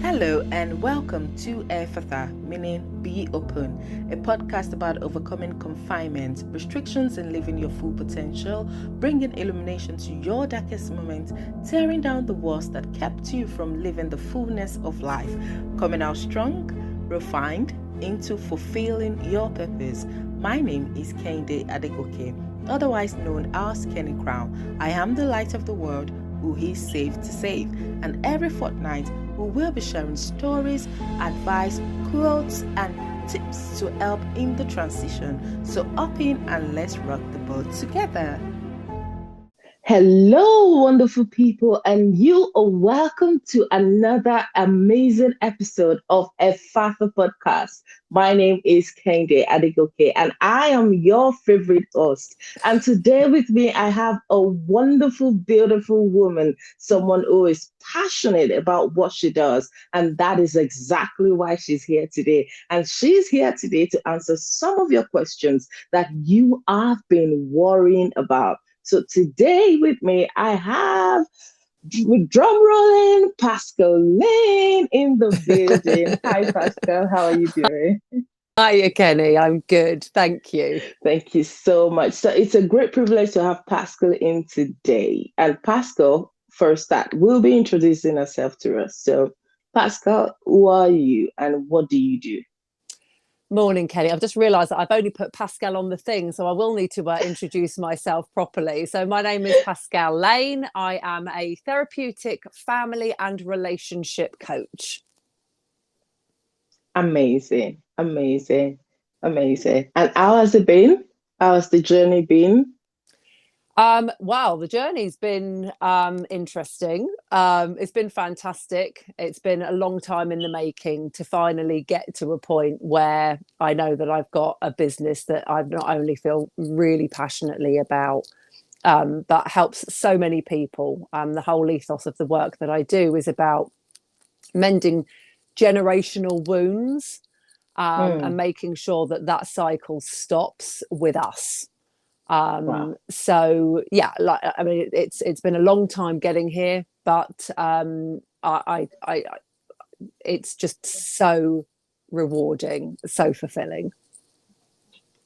Hello and welcome to Efatha, meaning Be Open, a podcast about overcoming confinement, restrictions and living your full potential, bringing illumination to your darkest moments, tearing down the walls that kept you from living the fullness of life, coming out strong, refined, into fulfilling your purpose. My name is KEHINDE Adegoke, otherwise known as Kenny Crown. I am the light of the world who He saved to save, and every fortnight we will be sharing stories, advice, quotes, and tips to help in the transition. So up in and let's rock the boat together. Hello, wonderful people, and you are welcome to another amazing episode of a Father podcast. My name is KEHINDE Adegoke, and I am your favorite host. And today with me, I have a wonderful, beautiful woman, someone who is passionate about what she does, and that is exactly why she's here today. And she's here today to answer some of your questions that you have been worrying about. So today with me, I have, with drum rolling, Pascal Lane in the building. Hi, Pascal. How are you doing? Hiya, Kenny. I'm good. Thank you. Thank you so much. So it's a great privilege to have Pascal in today. And Pascal, first that will be introducing herself to us. So Pascal, who are you and what do you do? Morning, Kenny. I've just realised that I've only put Pascal on the thing, so I will need to introduce myself properly. So my name is Pascale Lane. I am a therapeutic family and relationship coach. Amazing, amazing, amazing. And how has it been? How has the journey been? Wow, the journey's been interesting. It's been fantastic. It's been a long time in the making to finally get to a point where I know that I've got a business that I not only feel really passionately about, but helps so many people. The whole ethos of the work that I do is about mending generational wounds, and making sure that that cycle stops with us. Wow. So yeah, like I mean, it's been a long time getting here, but I it's just so rewarding, so fulfilling.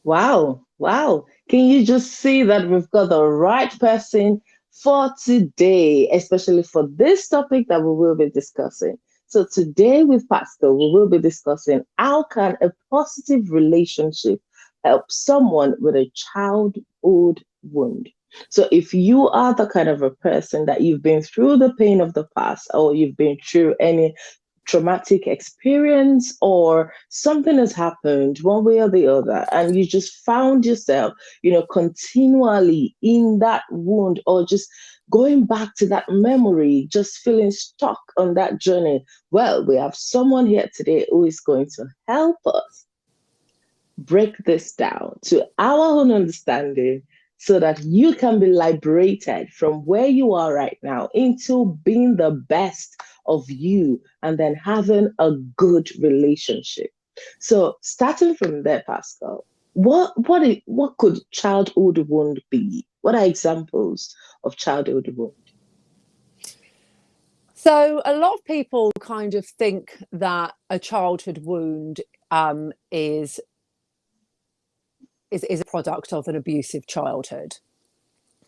Wow. Wow. Can you just see that we've got the right person for today, especially for this topic that we will be discussing? So today with Pascal, we will be discussing how can a positive relationship help someone with a childhood wound. So if you are the kind of a person that you've been through the pain of the past or you've been through any traumatic experience or something has happened one way or the other and you just found yourself continually in that wound or just going back to that memory, just feeling stuck on that journey, well, we have someone here today who is going to help us break this down to our own understanding so that you can be liberated from where you are right now into being the best of you and then having a good relationship. So starting from there, Pascal, what could childhood wound be? What are examples of childhood wound? So a lot of people kind of think that a childhood wound is a product of an abusive childhood.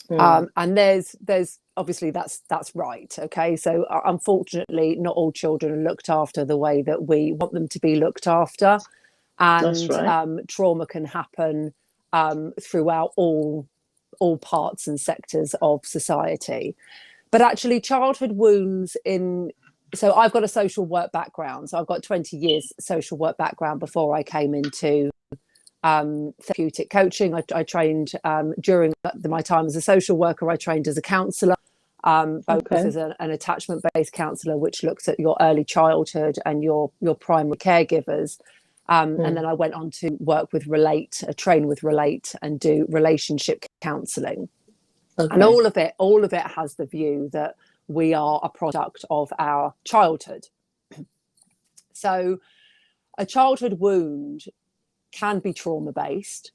And there's obviously that's right. Okay, so unfortunately not all children are looked after the way that we want them to be looked after, That's and right. trauma can happen throughout all parts and sectors of society. But actually childhood wounds in so I've got a social work background, so I've got 20 years social work background before I came into therapeutic coaching. I trained during my time as a social worker. I trained as a counsellor, both Okay. as an attachment-based counsellor, which looks at your early childhood and your primary caregivers. And then I went on to work with train with Relate, and do relationship counselling. And Okay. all of it has the view that we are a product of our childhood. So a childhood wound can be trauma based,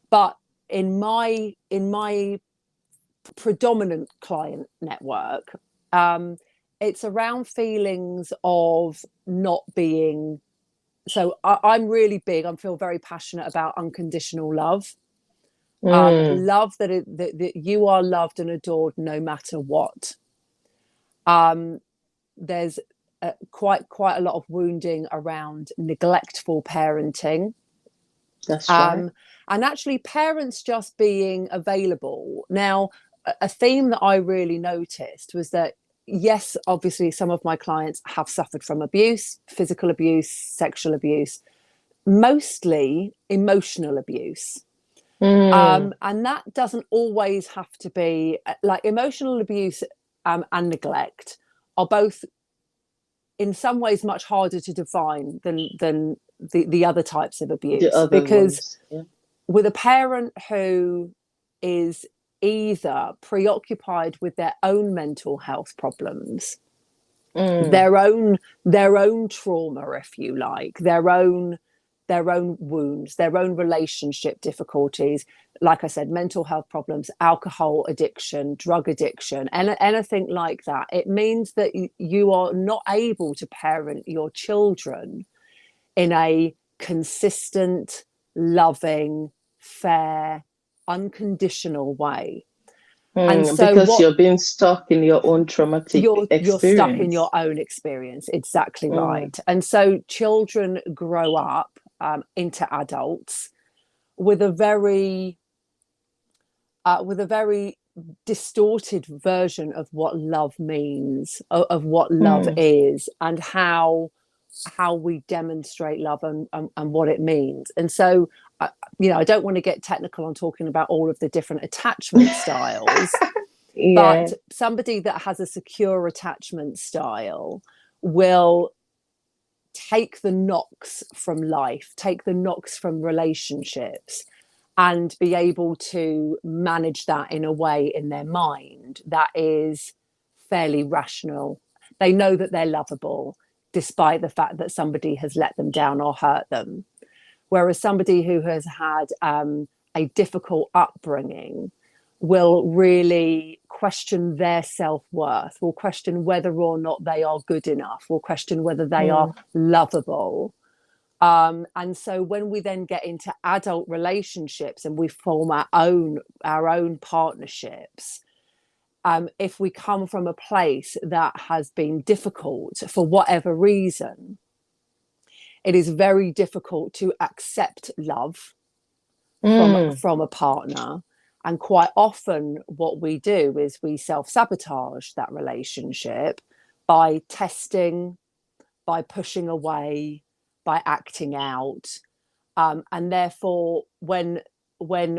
but in my predominant client network, it's around feelings of not being. So I'm really big. I feel very passionate about unconditional love. Mm, Love that you are loved and adored no matter what. Um, there's quite a lot of wounding around neglectful parenting, that's right. um, and actually parents just being available. Now, a theme that I really noticed was that, yes, obviously some of my clients have suffered from abuse, physical abuse, sexual abuse, mostly emotional abuse. Mm, And that doesn't always have to be like emotional abuse, and neglect are both in some ways much harder to define than the other types of the abuse, other because ones. Yeah. with a parent who is either preoccupied with their own mental health problems, Mm, their own trauma, if you like, their own wounds, their own relationship difficulties, like I said, mental health problems, alcohol addiction, drug addiction, and anything like that, it means that you are not able to parent your children in a consistent, loving, fair, unconditional way. And so because what you're being stuck in your own traumatic you're stuck in your experience. own experience, exactly Mm, right. And so children grow up, into adults with a very distorted version of what love means, of what love mm, is, and how we demonstrate love, and what it means. And so, I don't want to get technical on talking about all of the different attachment styles, yeah. but somebody that has a secure attachment style will take the knocks from life, take the knocks from relationships, and be able to manage that in a way in their mind that is fairly rational. They know that they're lovable despite the fact that somebody has let them down or hurt them. Whereas somebody who has had, a difficult upbringing will really question their self-worth, will question whether or not they are good enough, will question whether they are Mm, lovable. And so when we then get into adult relationships and we form our own partnerships, if we come from a place that has been difficult for whatever reason, it is very difficult to accept love from mm, from a partner. And quite often what we do is we self-sabotage that relationship by testing, by pushing away, by acting out. And therefore, when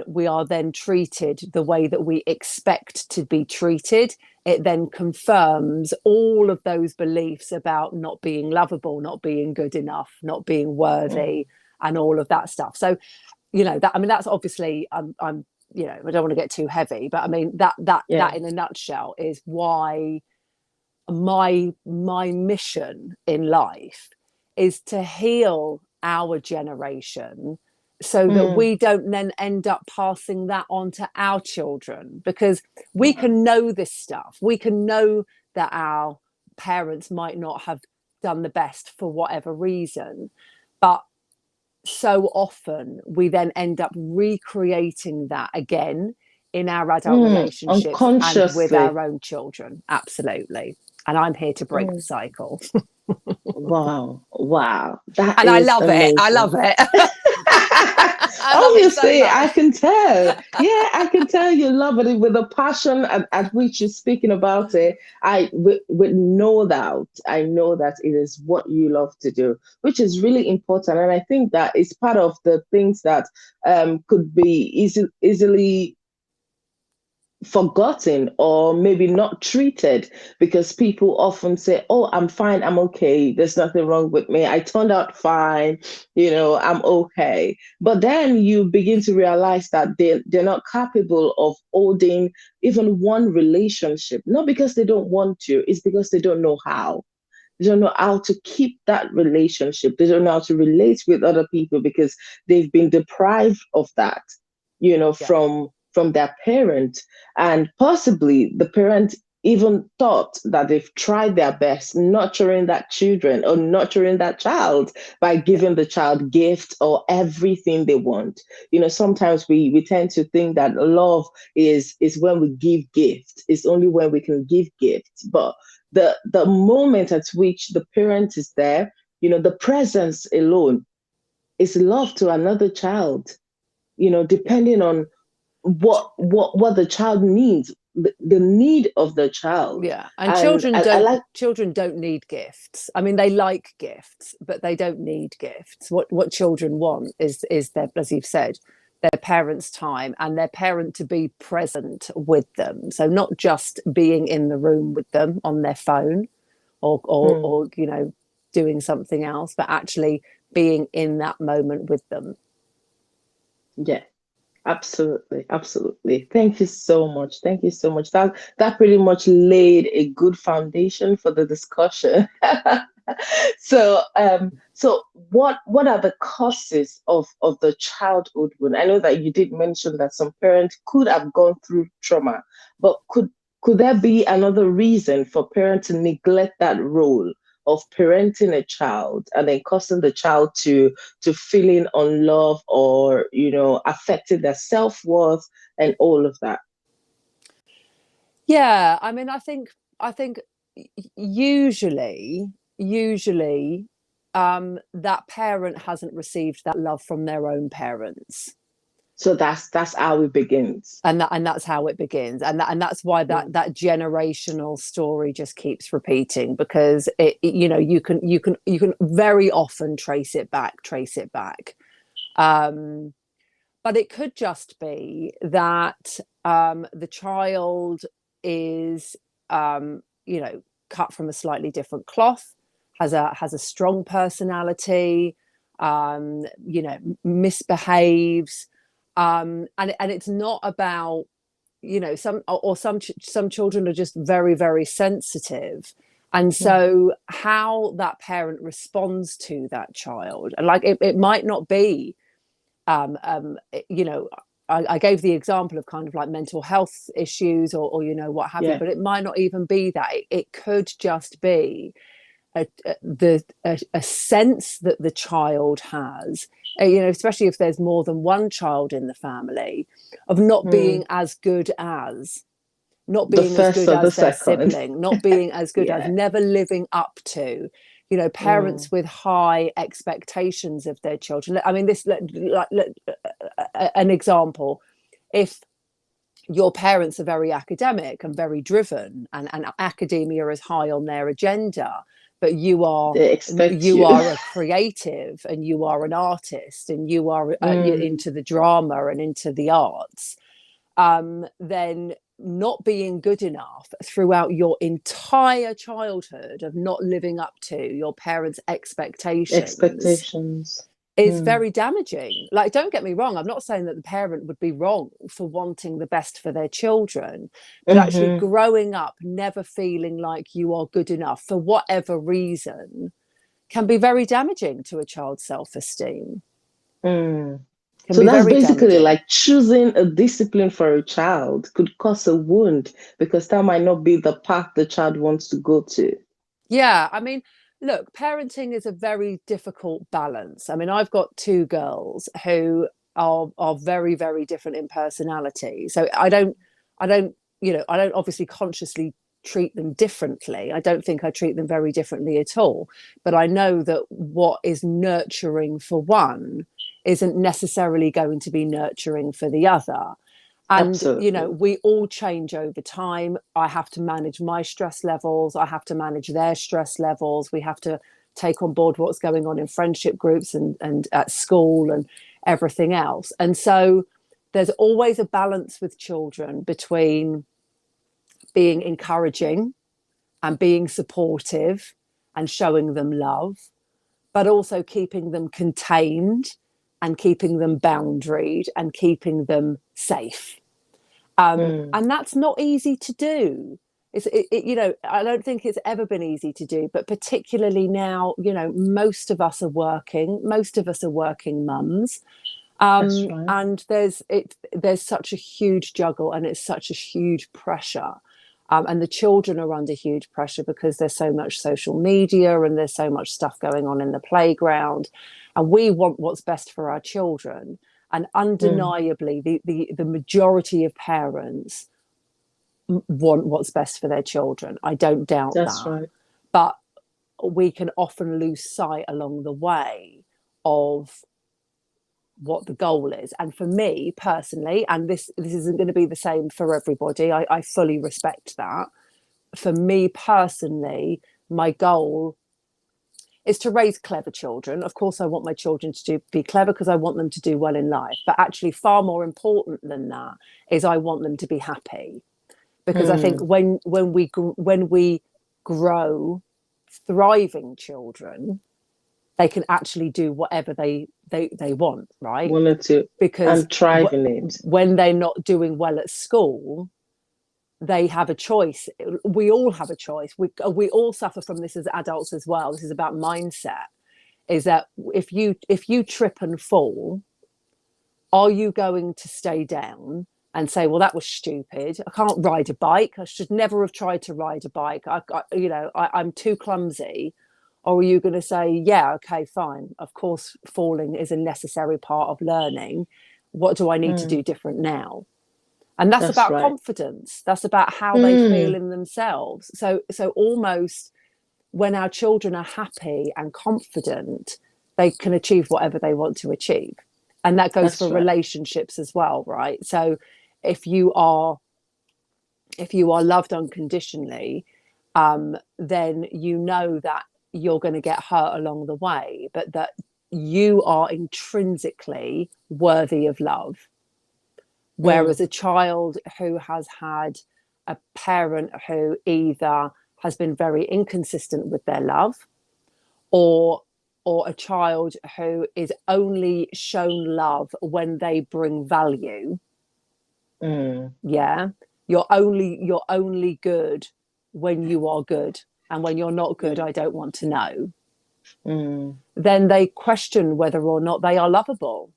we are then treated the way that we expect to be treated, it then confirms all of those beliefs about not being lovable, not being good enough, not being mm, worthy, and all of that stuff. So, that, I mean, that's obviously, I'm I don't want to get too heavy, but I mean that yeah. in a nutshell is why my mission in life is to heal our generation, so that Mm, we don't then end up passing that on to our children, because we can know this stuff, we can know that our parents might not have done the best for whatever reason, but so often we then end up recreating that again in our adult relationships and with unconsciously. our own children. Absolutely. And I'm here to break the Mm, cycle. wow. Wow. That And I is love it. I amazing. love it. I love it so Obviously, I much. can tell. Yeah, I can tell you love it with the passion at which you're speaking about it. With no doubt, I know that it is what you love to do, which is really important. And I think that is part of the things that could be easily forgotten or maybe not treated, because people often say, oh, I'm fine, I'm okay, there's nothing wrong with me, I turned out fine, I'm okay. But then you begin to realize that they're not capable of holding even one relationship, not because they don't want to, it's because they don't know how. They don't know how to keep that relationship. They don't know how to relate with other people because they've been deprived of that, Yeah. from their parent. And possibly the parent even thought that they've tried their best nurturing that children or nurturing that child by Yeah. giving the child gifts or everything they want. Sometimes we tend to think that love is when we give gifts. It's only when we can give gifts. But the moment at which the parent is there, the presence alone is love to another child, Yeah. depending on what the child needs, the need of the child. Yeah, and And I like, children don't need gifts. I mean, they like gifts, but they don't need gifts. What children want is their, as you've said, their parents' time and their parent to be present with them. So not just being in the room with them on their phone mm, or doing something else, but actually being in that moment with them. yeah. Absolutely, absolutely. Thank you so much. Thank you so much. That pretty much laid a good foundation for the discussion. So what are the causes of the childhood wound? I know that you did mention that some parents could have gone through trauma, but could there be another reason for parents to neglect that role of parenting a child and then causing the child to feeling unloved or affecting their self-worth and all of that? Yeah, I mean, I think usually that parent hasn't received that love from their own parents. So that's how it begins. And that's how it begins, and that's why that Mm, that generational story just keeps repeating, because you can very often trace it back. um but it could just be that the child is cut from a slightly different cloth, has a strong personality, misbehaves, and it's not about some children are just very, very sensitive, and mm, so how that parent responds to that child, and like it might not be um, um, you know, I gave the example of kind of like mental health issues or what have you, yeah. but it might not even be that. It could just be a sense that the child has, especially if there's more than one child in the family, of not Mm. being as good as, not The being as first good or the as their second. sibling, not being as good as, Yeah. never living up to, Mm, parents with high expectations of their children. I mean, this, an example: if your parents are very academic and very driven, and academia is high on their agenda, but you are they expect you you. are a creative and you are an artist and you are you're Mm, into the drama and into the arts, then not being good enough throughout your entire childhood, of not living up to your parents' expectations, expectations. is Mm, very damaging. Like, don't get me wrong, I'm not saying that the parent would be wrong for wanting the best for their children, but actually mm-hmm, growing up never feeling like you are good enough for whatever reason can be very damaging to a child's self-esteem. mm. Can So be that's very basically damaging. like choosing a discipline for a child could cause a wound because that might not be the path the child wants to go to. Yeah, I mean, look, parenting is a very difficult balance. I mean, I've got two girls who are very, very different in personality. So I don't obviously consciously treat them differently. I don't think I treat them very differently at all. But I know that what is nurturing for one isn't necessarily going to be nurturing for the other. And Absolutely. we all change over time. I have to manage my stress levels, I have to manage their stress levels, we have to take on board what's going on in friendship groups and at school and everything else. And so there's always a balance with children between being encouraging and being supportive and showing them love, but also keeping them contained and keeping them boundaried and keeping them safe. Mm, And that's not easy to do. I don't think it's ever been easy to do, but particularly now, most of us are working mums. that's right. And there's such a huge juggle and it's such a huge pressure. And the children are under huge pressure because there's so much social media and there's so much stuff going on in the playground. And we want what's best for our children. And Mm. undeniably, the majority of parents want what's best for their children. I don't doubt That's that. right. But we can often lose sight along the way of what the goal is. And for me personally, and this isn't going to be the same for everybody, I fully respect that. For me personally, my goal is to raise clever children. Of course, I want my children to be clever because I want them to do well in life. But actually, far more important than that is I want them to be happy. Because I think Mm. when we grow thriving children, they can actually do whatever they want, right? Wanted to Because and thrive in it. when they're not doing well at school, they have a choice. We all have a choice. We all suffer from this as adults as well. This is about mindset. Is that if you trip and fall, are you going to stay down and say, well, that was stupid, I can't ride a bike, I should never have tried to ride a bike, I'm too clumsy? Or are you going to say, yeah, okay, fine, of course falling is a necessary part of learning, what do I need to do Mm. different now? And that's That's about right. confidence, that's about how they feel Mm. in themselves. So almost when our children are happy and confident, they can achieve whatever they want to achieve. And that goes for That's right. relationships as well, right? So if you are if you are loved unconditionally, then you know that you're going to get hurt along the way, but that you are intrinsically worthy of love. Whereas Mm. a child who has had a parent who either has been very inconsistent with their love, or a child who is only shown love when they bring value, Mm. yeah, you're only good when you are good, and when you're not good, Mm. I don't want to know. Mm. Then they question whether or not they are lovable.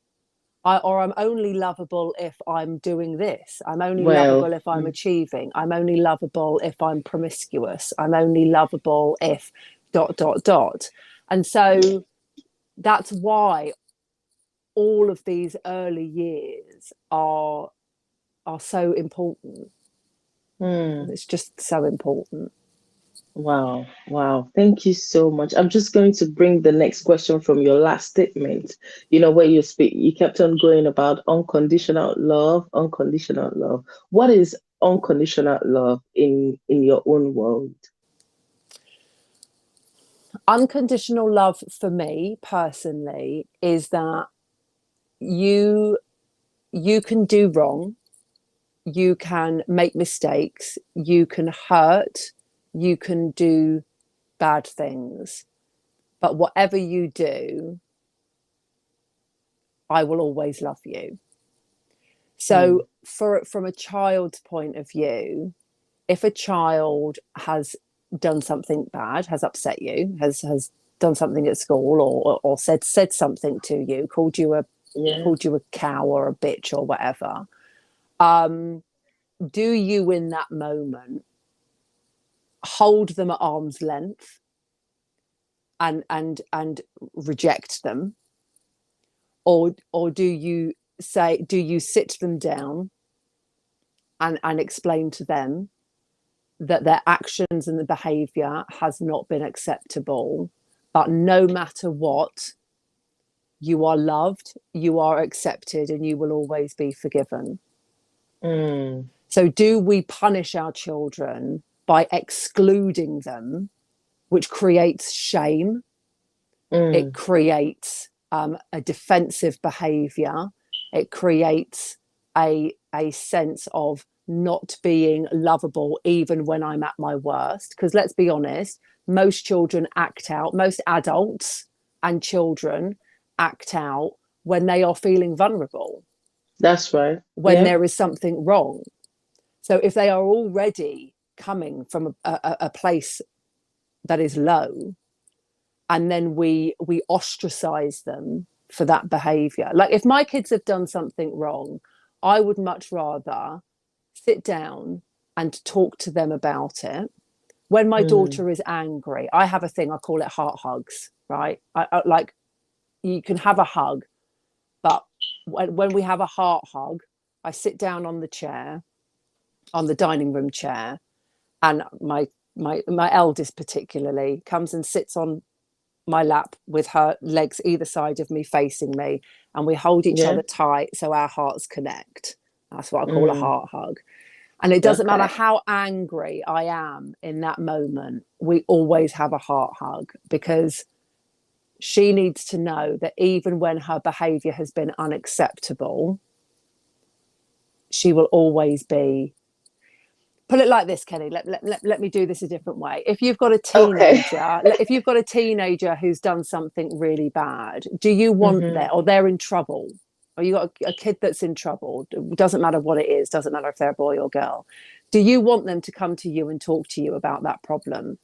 Or I'm only lovable if I'm doing this. I'm only Well, lovable if I'm mm. achieving. I'm only lovable if I'm promiscuous. I'm only lovable if dot dot dot. And so that's why all of these early years are so important. Mm. It's just so important. Wow, wow. Thank you so much. I'm just going to bring the next question from your last statement. Where you kept on going about unconditional love, unconditional love. What is unconditional love in your own world? Unconditional love for me personally is that you you can do wrong, you can make mistakes, you can hurt, you can do bad things, but whatever you do, I will always love you. Mm. So from a child's point of view, if a child has done something bad, has upset you, has done something at school, or said something to you, Yeah. called you a cow or a bitch or whatever, um, do you in that moment hold them at arm's length and reject them, or do you sit them down and explain to them that their actions and the behavior has not been acceptable, but no matter what, you are loved, you are accepted, and you will always be forgiven? Mm. So do we punish our children by excluding them, which creates shame? It Mm. creates a defensive behavior. It creates a sense of not being lovable even when I'm at my worst. Because let's be honest, most children act out, most adults and children act out when they are feeling vulnerable, That's right. when Yeah. there is something wrong. So if they are already coming from a place that is low, and then we ostracize them for that behavior. Like if my kids have done something wrong, I would much rather sit down and to talk to them about it. When my Mm. daughter is angry, I have a thing, I call it heart hugs, right? I like, you can have a hug, but when we have a heart hug, I sit down on the chair, on the dining room chair, and my eldest particularly comes and sits on my lap with her legs either side of me facing me, and we hold each Yeah. other tight so our hearts connect. That's what I call a Mm. heart hug. And it doesn't matter Okay. how angry I am in that moment, we always have a heart hug, because she needs to know that even when her behavior has been unacceptable, she will always be. Put it like this, Kenny. Let me do this a different way. If you've got a Okay. teenager, if you've got a teenager who's done something really bad, do you want Mm-hmm. that, or they're in trouble, or you got a kid that's in trouble? Doesn't matter what it is. Doesn't matter if they're a boy or girl. Do you want them to come to you and talk to you about that problem,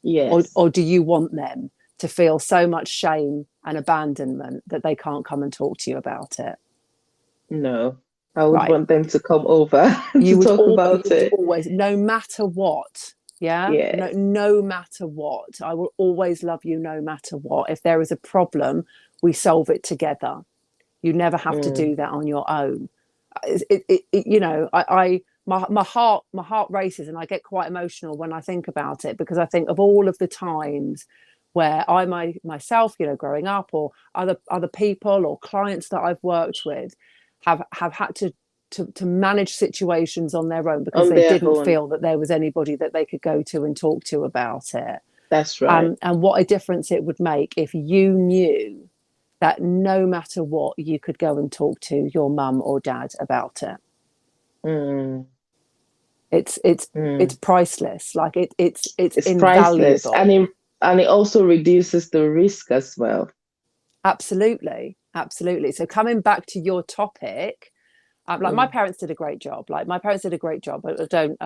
Yes. or do you want them to feel so much shame and abandonment that they can't come and talk to you about it? No. I would Right. want them to come over to talk You about would it. always, no matter what, yeah, Yes. no matter what, I will always love you no matter what. If there is a problem, we solve it together. You never have to Mm. do that on your own. You know, my heart races, and I get quite emotional when I think about it, because I think of all of the times where myself, you know, growing up, or other people or clients that I've worked with, have had to manage situations on their own because On they their didn't own. feel that there was anybody that they could go to and talk to about it. That's right. And what a difference it would make if you knew that no matter what, you could go and talk to your mum or dad about it. Mm. It's Mm. priceless. Like it's It's priceless. invaluable. And it also reduces the risk as well. Absolutely, absolutely. So coming back to your topic, like my Mm. parents did a great job. Like my parents did a great job. I don't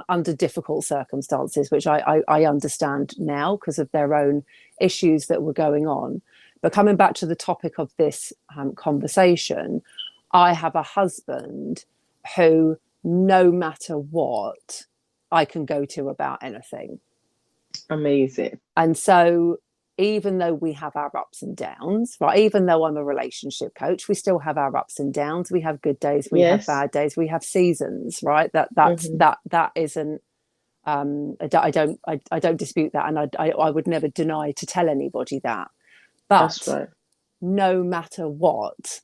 under difficult circumstances, which I understand now because of their own issues that were going on. But coming back to the topic of this conversation, I have a husband who, no matter what, I can go to about anything. Amazing. And so, even though we have our ups and downs, right? Even though I'm a relationship coach, we still have our ups and downs. We have good days, we have Yes. bad days, we have seasons, right? Mm-hmm. That isn't. I don't dispute that, and I would never deny to tell anybody that. That's But right. no matter what,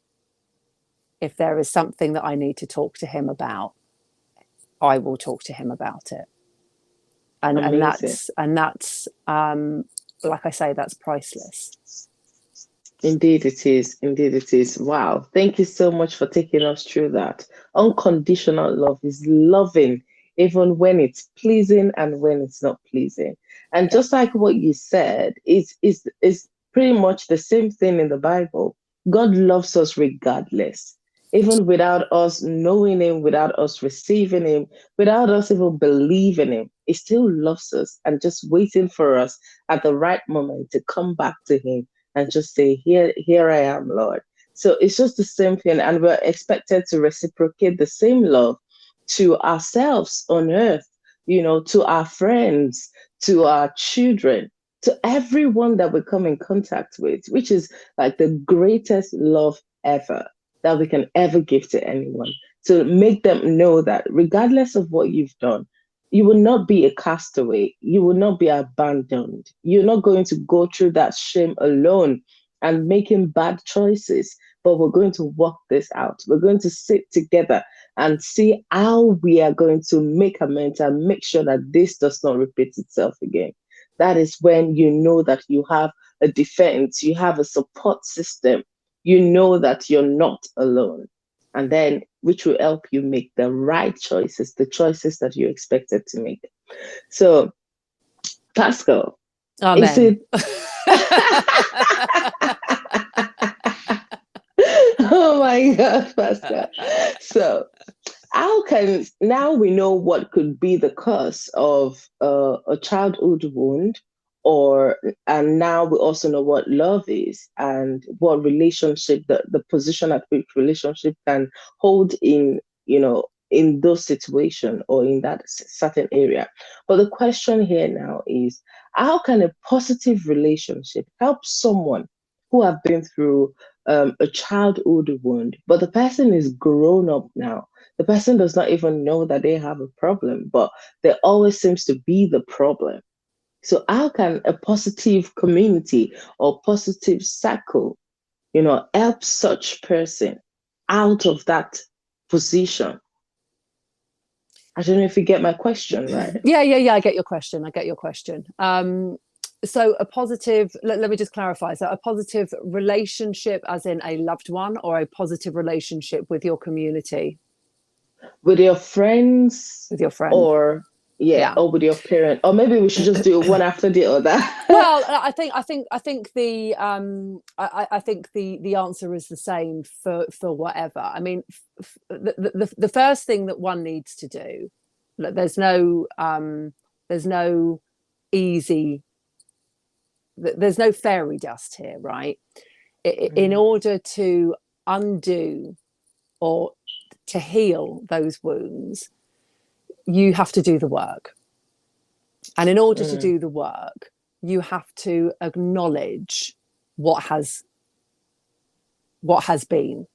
if there is something that I need to talk to him about, I will talk to him about it. And Amazing. that's like I say, that's priceless. Indeed it is. Indeed it is. Wow. Thank you so much for taking us through that. Unconditional love is loving even when it's pleasing and when it's not pleasing. And Yeah. just like what you said, is pretty much the same thing in the Bible. God loves us regardless. Even without us knowing him, without us receiving him, without us even believing him, he still loves us and just waiting for us at the right moment to come back to him and just say, here I am, Lord. So it's just the same thing. And we're expected to reciprocate the same love to ourselves on earth, to our friends, to our children, to everyone that we come in contact with, which is like the greatest love ever that we can ever give to anyone. To make them know that regardless of what you've done, you will not be a castaway. You will not be abandoned. You're not going to go through that shame alone and making bad choices. But we're going to work this out. We're going to sit together and see how we are going to make amends and make sure that this does not repeat itself again. That is when you know that you have a defense, you have a support system, you know that you're not alone. And then which will help you make the right choices, the choices that you expected to make. So, Pascal, is Amen. it? Oh my God, Pascal. So, how can now we know what could be the cause of a childhood wound, or and now we also know what love is and what relationship, the position at which relationship can hold in in those situations or in that certain area. But the question here now is, how can a positive relationship help someone who have been through a childhood wound, but the person is grown up now? The person does not even know that they have a problem, but there always seems to be the problem. So how can a positive community or positive circle, help such person out of that position? I don't know if you get my question right. Yeah. I get your question. So a positive, let me just clarify. So a positive relationship as in a loved one, or a positive relationship with your community? With your friends, With your friend. or yeah, Yeah. or with your parent, or maybe we should just do it one after the other. Well, I think the answer is the same for whatever. I mean, the first thing that one needs to do, there's no easy, there's no fairy dust here, right? In Mm, order to undo or to heal those wounds, you have to do the work. And in order to mm, do the work, you have to acknowledge what has been.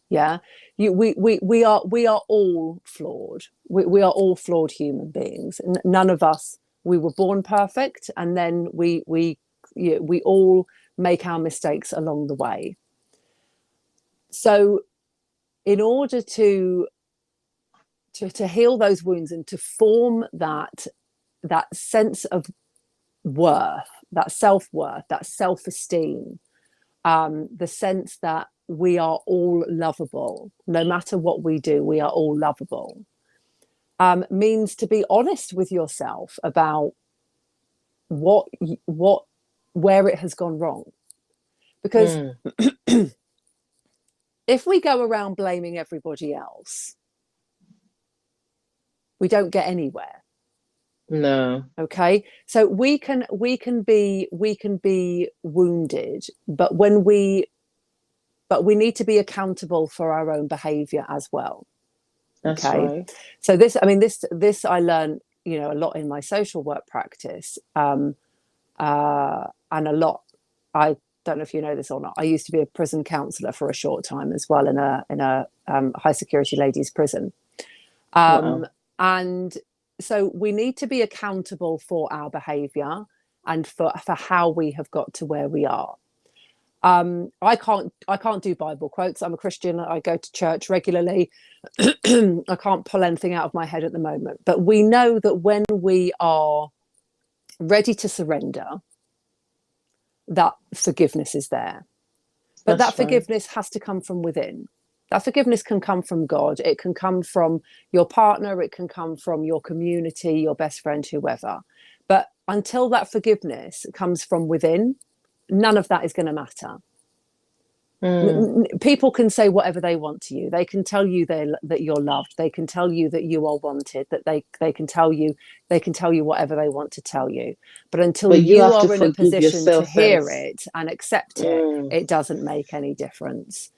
Yeah. We are all flawed. We are all flawed human beings. None of us, we were born perfect, and then we all make our mistakes along the way. So in order to heal those wounds and to form that sense of worth, that self-worth, that self-esteem, the sense that we are all lovable, no matter what we do, we are all lovable, means to be honest with yourself about what where it has gone wrong. Because mm. if we go around blaming everybody else, we don't get anywhere. No, Okay, so we can be wounded, but we need to be accountable for our own behavior as well. that's Okay, right. so this I learned, a lot in my social work practice, and a lot, I don't know if you know this or not, I used to be a prison counsellor for a short time as well, in a high security ladies prison. Wow. And so we need to be accountable for our behavior and for how we have got to where we are. I can't do Bible quotes. I'm a Christian. I go to church regularly. I can't pull anything out of my head at the moment. But we know that when we are ready to surrender, that forgiveness is there. But that That's right. forgiveness has to come from within. That forgiveness can come from God. It can come from your partner. It can come from your community, your best friend, whoever. But until that forgiveness comes from within, none of that is going to matter. Mm. People can say whatever they want to you. They can tell you that you're loved. They can tell you that you are wanted. That they can tell you whatever they want to tell you. But until But you you have to are in a forgive position to yourself hear first. it and accept it, Mm, it doesn't make any difference.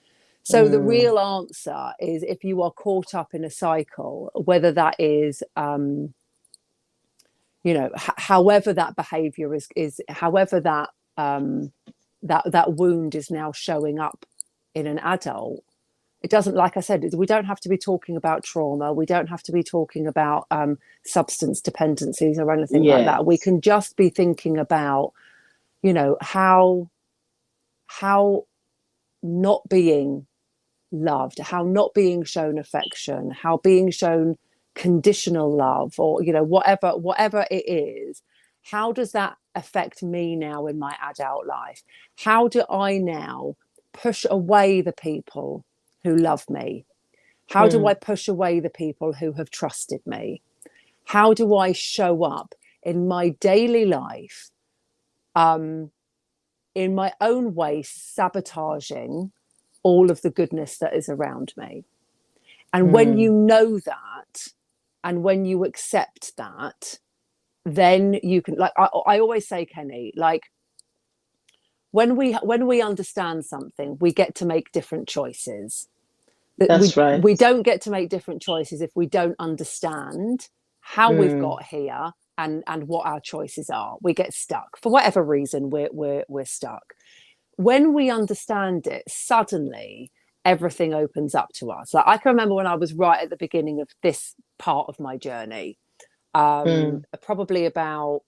So the mm, real answer is, if you are caught up in a cycle, whether that is, however that behavior is however that wound is now showing up in an adult. It doesn't, like I said, we don't have to be talking about trauma. We don't have to be talking about substance dependencies or anything like that. We yes. can just be thinking about, how not being loved, how not being shown affection, how being shown conditional love, or whatever it is. How does that affect me now in my adult life? How do I now push away the people who love me? How do I Mm, push away the people who have trusted me? How do I show up in my daily life, in my own way, sabotaging all of the goodness that is around me? And when you mm, know that, and when you accept that, then you can, like I always say, Kenny, like, when we understand something, we get to make different choices. That That's right. we don't get to make different choices if we don't understand how we've Mm, got here and what our choices are. We get stuck for whatever reason. We're stuck. When we understand it, suddenly everything opens up to us. Like I can remember when I was right at the beginning of this part of my journey, mm, probably about,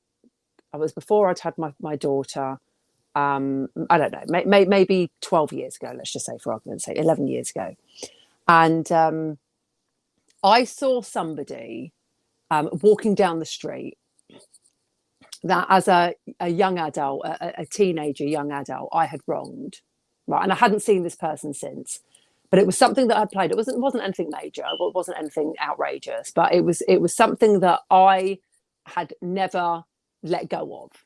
I was before I'd had my daughter. I don't know, maybe 12 years ago, let's just say for argument's sake, 11 years ago. And I saw somebody walking down the street that as a young adult, a teenager, young adult, I had wronged. Right. And I hadn't seen this person since. But it was something that I played. It wasn't anything major. It wasn't anything outrageous. But it was something that I had never let go of.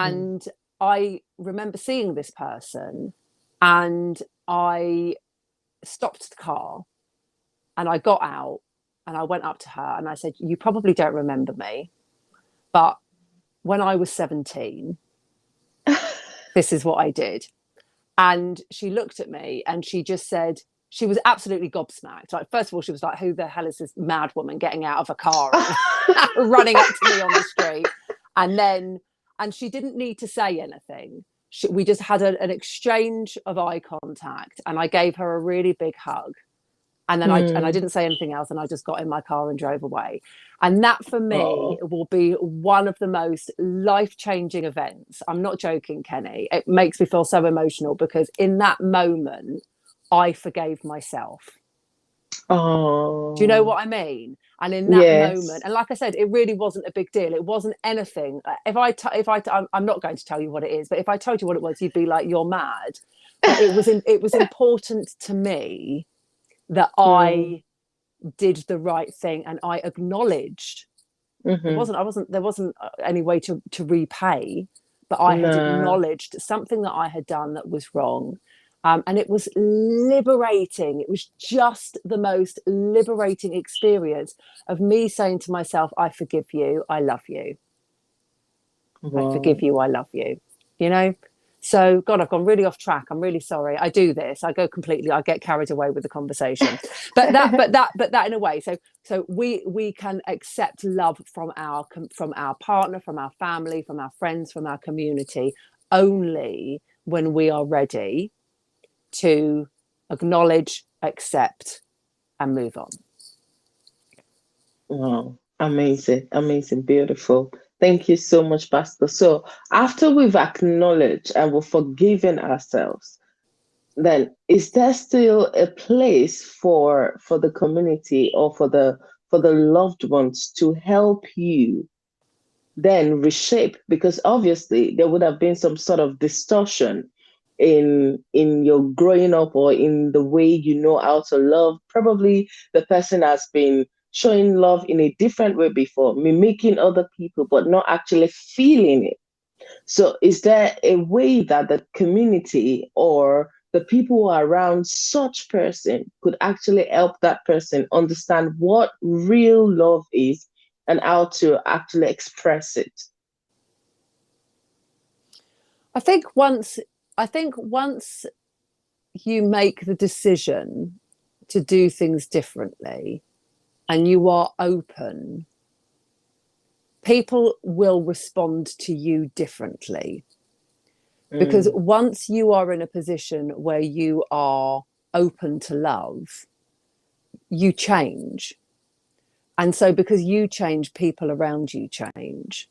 mm. And I remember seeing this person, and I stopped the car, and I got out, and I went up to her and I said, "You probably don't remember me, but when I was 17, this is what I did." And she looked at me and she just said, she was absolutely gobsmacked. Like, first of all, she was like, "Who the hell is this mad woman getting out of a car and running up to me on the street?" And then, and she didn't need to say anything. We just had an exchange of eye contact, and I gave her a really big hug. And then I Mm. didn't say anything else, and I just got in my car and drove away. And that for me Oh, will be one of the most life-changing events. I'm not joking, Kenny. It makes me feel so emotional because in that moment I forgave myself. Do you know oh, what I mean? And in that moment, yes. and like I said, it really wasn't a big deal. It wasn't anything. I'm not going to tell you what it is, but if I told you what it was, you'd be like, "You're mad." But it was important to me that Mm, I did the right thing and I acknowledged. mm-hmm. There wasn't any way to repay, but I had Nah. acknowledged something that I had done that was wrong. And it was liberating. It was just the most liberating experience of me saying to myself, "I forgive you. I love you. I forgive Wow. you. I love you." You know? So, God, I've gone really off track. I'm really sorry. I do this. I go completely. I get carried away with the conversation. But that in a way. So we can accept love from our partner, from our family, from our friends, from our community, only when we are ready to acknowledge, accept, and move on. Wow. Amazing. Amazing. Beautiful. Thank you so much, Pastor. So after we've acknowledged and we've forgiven ourselves, then is there still a place for the community or for the loved ones to help you then reshape? Because obviously there would have been some sort of distortion in your growing up or in the way you know how to love. Probably the person has been showing love in a different way before, mimicking other people but not actually feeling it. So, is there a way that the community or the people who are around such person could actually help that person understand what real love is and how to actually express it? I think once I think once you make the decision to do things differently and you are open, people will respond to you differently. Because Mm, once you are in a position where you are open to love, you change. And so, because you change, people around you change.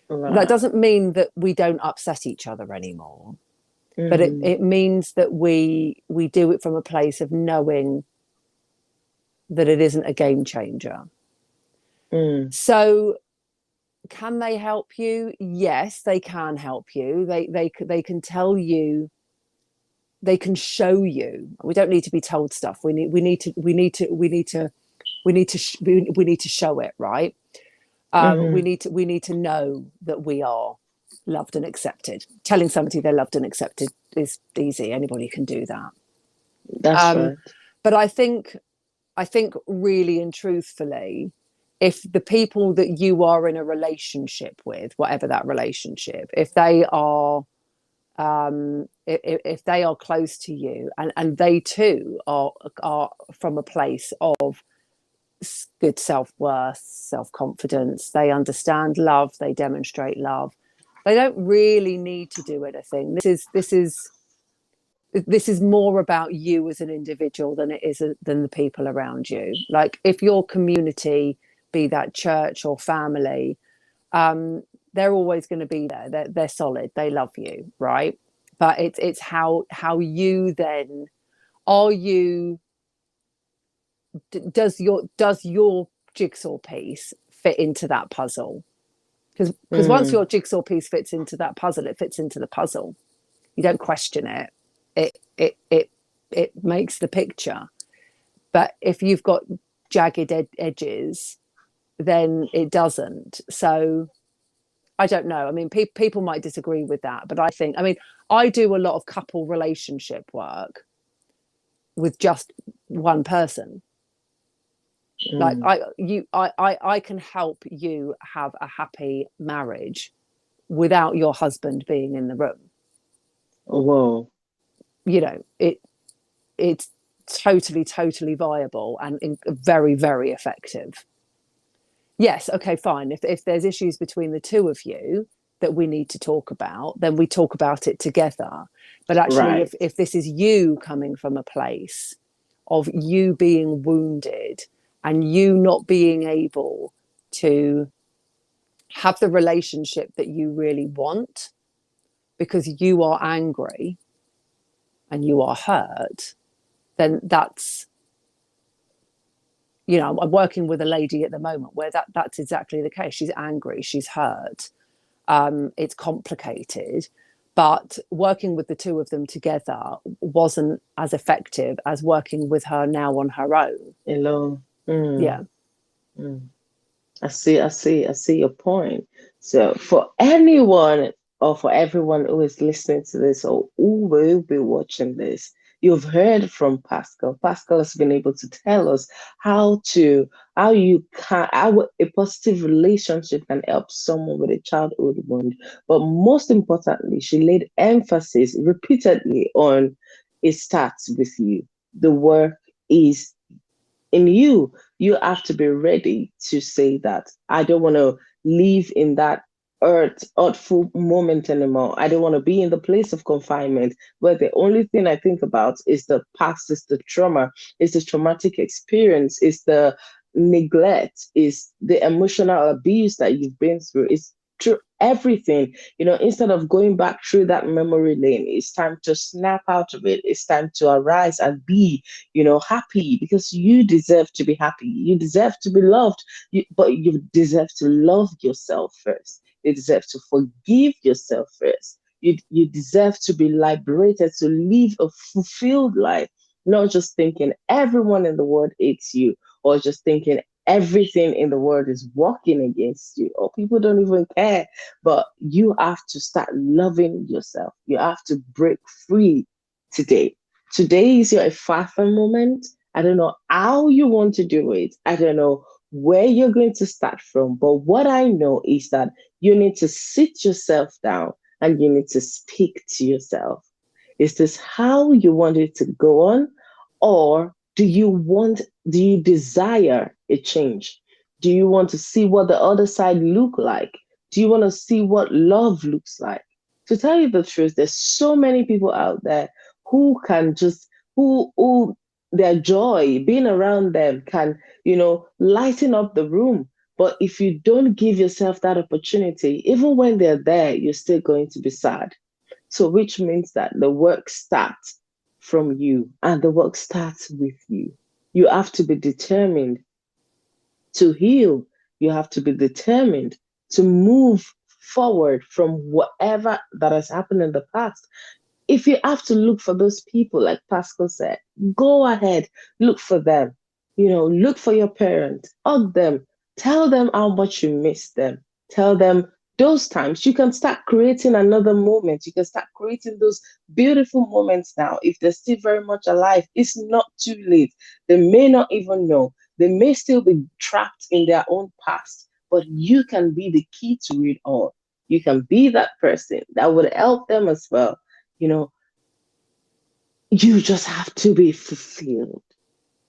That right. doesn't mean that we don't upset each other anymore, but it, Mm, it means that we do it from a place of knowing that it isn't a game changer. mm, So, can they help you? Yes, they can help you. They can tell you, they can show you. We don't need to be told stuff. We need to show it, right? mm-hmm. We need to know that we are loved and accepted. Telling somebody they're loved and accepted is easy. Anybody can do that. That's right. But I think really and truthfully, if the people that you are in a relationship with, whatever that relationship, if they are if they are close to you, and they too are from a place of good self-worth, self-confidence, they understand love, they demonstrate love, they don't really need to do anything. This is more about you as an individual than it is than the people around you. Like, if your community, be that church or family, they're always going to be there. They're solid. They love you, right? But it's how you then are you. Does your jigsaw piece fit into that puzzle? Because once Mm. your jigsaw piece fits into that puzzle, it fits into the puzzle. You don't question it. It makes the picture. But if you've got jagged edges, then it doesn't. So I don't know. I mean, people might disagree with that, but I mean, I do a lot of couple relationship work with just one person. Like, Mm. I can help you have a happy marriage without your husband being in the room. Whoa. It's totally viable and very, very effective. Yes, okay, fine. If there's issues between the two of you that we need to talk about, then we talk about it together. But actually, Right. if this is you coming from a place of you being wounded and you not being able to have the relationship that you really want because you are angry and you are hurt, then I'm working with a lady at the moment where that's exactly the case. She's angry, she's hurt, it's complicated, but working with the two of them together wasn't as effective as working with her now on her own. Hello. Mm. Yeah. Mm. I see your point. So for anyone or for everyone who is listening to this or who will be watching this, you've heard from Pascal. Pascal has been able to tell us how a positive relationship can help someone with a childhood wound. But most importantly, she laid emphasis repeatedly on it starts with you. The work is in you. You have to be ready to say that I don't want to live in that hurtful moment anymore. I don't want to be in the place of confinement where the only thing I think about is the past, is the trauma, is the traumatic experience, is the neglect, is the emotional abuse that you've been through. It's through everything. Instead of going back through that memory lane, it's time to snap out of it. It's time to arise and be happy, because you deserve to be happy. You deserve to be loved. But you deserve to love yourself first. You deserve to forgive yourself first. You deserve to be liberated, to live a fulfilled life, not just thinking everyone in the world hates you, or just thinking everything in the world is working against you, or people don't even care. But you have to start loving yourself. You have to break free today. Today is your Father moment. I don't know how you want to do it. I don't know where you're going to start from. But what I know is that you need to sit yourself down and you need to speak to yourself. Is this how you want it to go on? Or do you desire a change? Do you want to see what the other side look like? Do you want to see what love looks like? To tell you the truth, there's so many people out there who can just who their joy being around them can lighten up the room. But if you don't give yourself that opportunity, even when they're there, you're still going to be sad. So which means that the work starts from you, and the work starts with you. You have to be determined to heal. You have to be determined to move forward from whatever that has happened in the past. If you have to look for those people, like Pascal said, go ahead, look for them. Look for your parents, hug them, tell them how much you miss them. Tell them those times. You can start creating another moment. You can start creating those beautiful moments now. If they're still very much alive, it's not too late. They may not even know. They may still be trapped in their own past, but you can be the key to it all. You can be that person that would help them as well. You know, you just have to be fulfilled.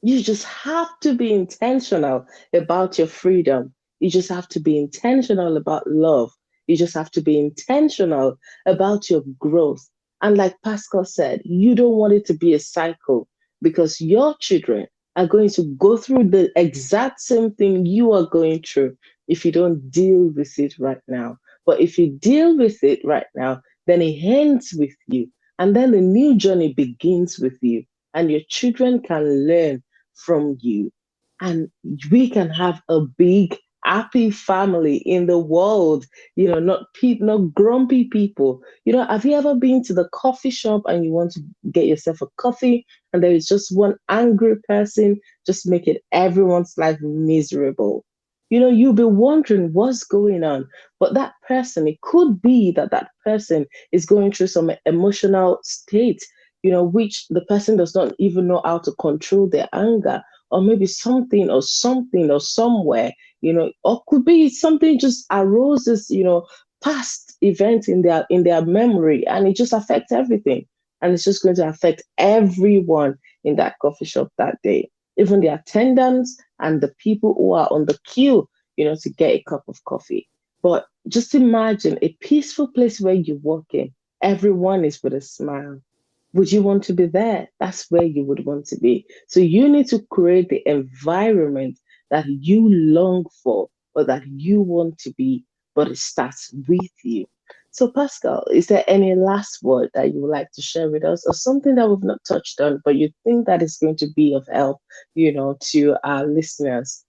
You just have to be intentional about your freedom. You just have to be intentional about love. You just have to be intentional about your growth. And like Pascal said, you don't want it to be a cycle because your children are going to go through the exact same thing you are going through if you don't deal with it right now. But if you deal with it right now, then it ends with you. And then the new journey begins with you. And your children can learn from you. And we can have a big, happy family in the world, not grumpy people. Have you ever been to the coffee shop and you want to get yourself a coffee and there is just one angry person just making everyone's life miserable? You'll be wondering what's going on. But that person, it could be that that person is going through some emotional state, which the person does not even know how to control their anger, or maybe something or somewhere, or could be something just arises, past event in their memory, and it just affects everything. And it's just going to affect everyone in that coffee shop that day, even the attendants and the people who are on the queue, to get a cup of coffee. But just imagine a peaceful place where you walk in, everyone is with a smile. Would you want to be there? That's where you would want to be. So you need to create the environment that you long for or that you want to be, but it starts with you. So, Pascal, is there any last word that you would like to share with us, or something that we've not touched on, but you think that is going to be of help, to our listeners?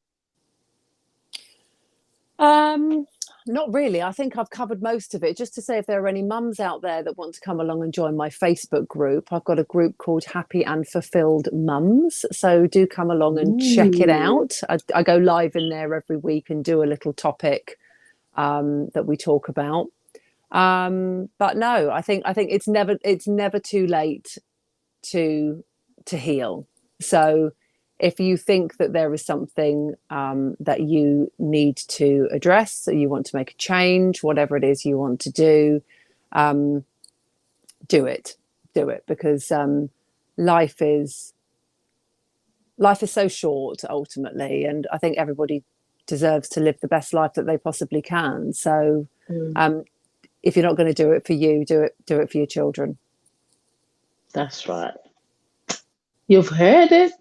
Not really. I think I've covered most of it. Just to say, if there are any mums out there that want to come along and join my Facebook group, I've got a group called Happy and Fulfilled Mums. So do come along and check it Ooh, out. I go live in there every week and do a little topic that we talk about. But no, I think it's never too late to heal. So if you think that there is something that you need to address, or you want to make a change, whatever it is you want to um, do it, because life is life is so short ultimately, and I think everybody deserves to live the best life that they possibly can. So mm, um, if you're not going to do it for you, do it for your children. that's right. You've heard it.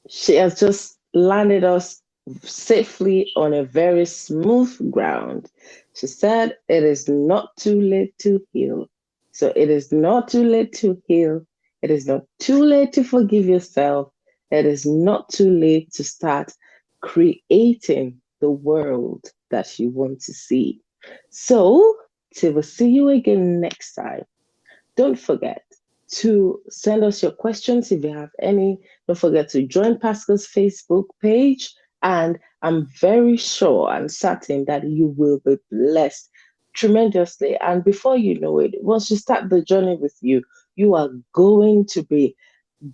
She has just landed us safely on a very smooth ground. She said, it is not too late to heal. So it is not too late to heal. It is not too late to forgive yourself. It is not too late to start creating the world that you want to see. So, till we see you again next time. Don't forget to send us your questions if you have any. Don't forget to join Pascal's Facebook page. And I'm very sure and certain that you will be blessed tremendously. And before you know it, once you start the journey with you, you are going to be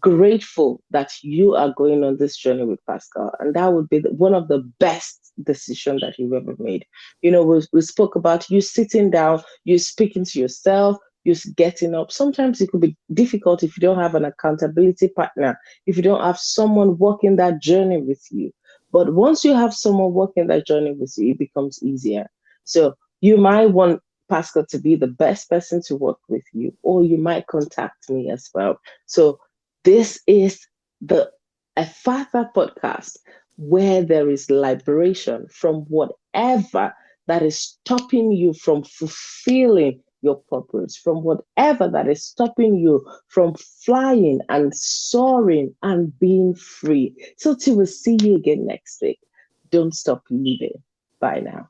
grateful that you are going on this journey with Pascal. And that would be one of the best decisions that you've ever made. We spoke about you sitting down, you speaking to yourself, you getting up. Sometimes it could be difficult if you don't have an accountability partner, if you don't have someone walking that journey with you. But once you have someone walking that journey with you, it becomes easier. So you might want Pascal to be the best person to work with you, or you might contact me as well. So this is the a Father podcast where there is liberation from whatever that is stopping you from fulfilling your purpose, from whatever that is stopping you from flying and soaring and being free. So till we see you again next week, don't stop living. Bye now.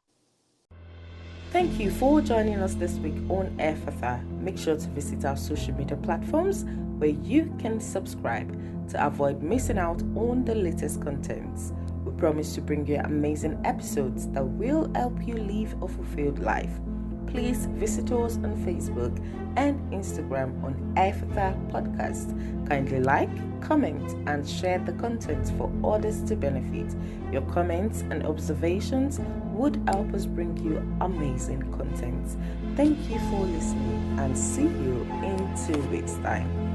Thank you for joining us this week on Airfather. Make sure to visit our social media platforms where you can subscribe to avoid missing out on the latest contents. We promise to bring you amazing episodes that will help you live a fulfilled life. please visit us on Facebook and Instagram on Ephatha Podcast. Kindly like, comment, and share the content for others to benefit. Your comments and observations would help us bring you amazing content. Thank you for listening, and see you in 2 weeks' time.